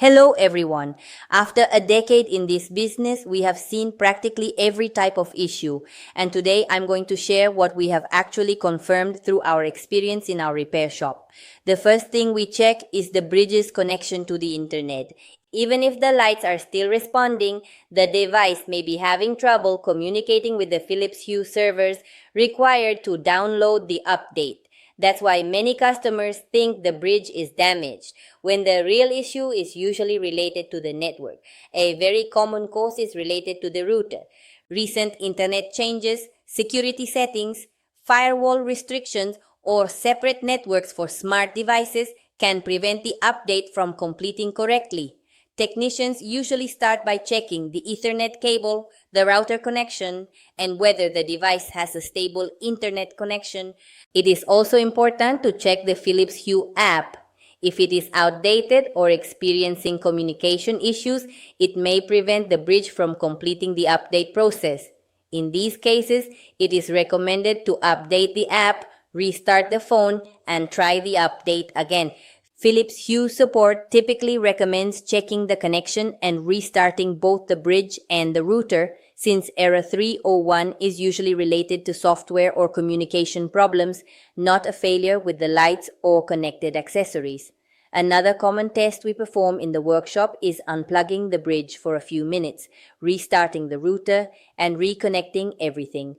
Hello everyone. After a decade in this business, we have seen practically every type of issue, and today I'm going to share what we have actually confirmed through our experience in our repair shop. The first thing we check is the bridge's connection to the internet. Even if the lights are still responding, the device may be having trouble communicating with the Philips Hue servers required to download the update. That's why many customers think the bridge is damaged, when the real issue is usually related to the network. A very common cause is related to the router. Recent internet changes, security settings, firewall restrictions, or separate networks for smart devices can prevent the update from completing correctly. Technicians usually start by checking the Ethernet cable, the router connection, and whether the device has a stable internet connection. It is also important to check the Philips Hue app. If it is outdated or experiencing communication issues, it may prevent the bridge from completing the update process. In these cases, it is recommended to update the app, restart the phone, and try the update again. Philips Hue support typically recommends checking the connection and restarting both the bridge and the router, since error 301 is usually related to software or communication problems, not a failure with the lights or connected accessories. Another common test we perform in the workshop is unplugging the bridge for a few minutes, restarting the router, and reconnecting everything.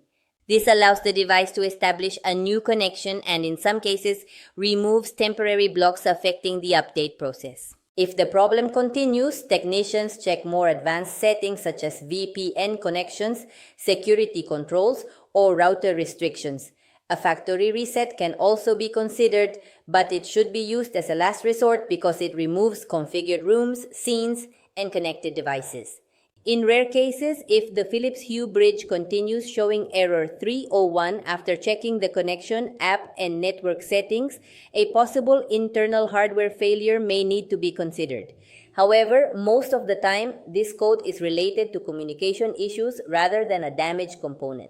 This allows the device to establish a new connection and in some cases removes temporary blocks affecting the update process. If the problem continues, technicians check more advanced settings such as VPN connections, security controls, or router restrictions. A factory reset can also be considered, but it should be used as a last resort because it removes configured rooms, scenes, and connected devices. In rare cases, if the Philips Hue bridge continues showing error 301 after checking the connection, app, and network settings, a possible internal hardware failure may need to be considered. However, most of the time, this code is related to communication issues rather than a damaged component.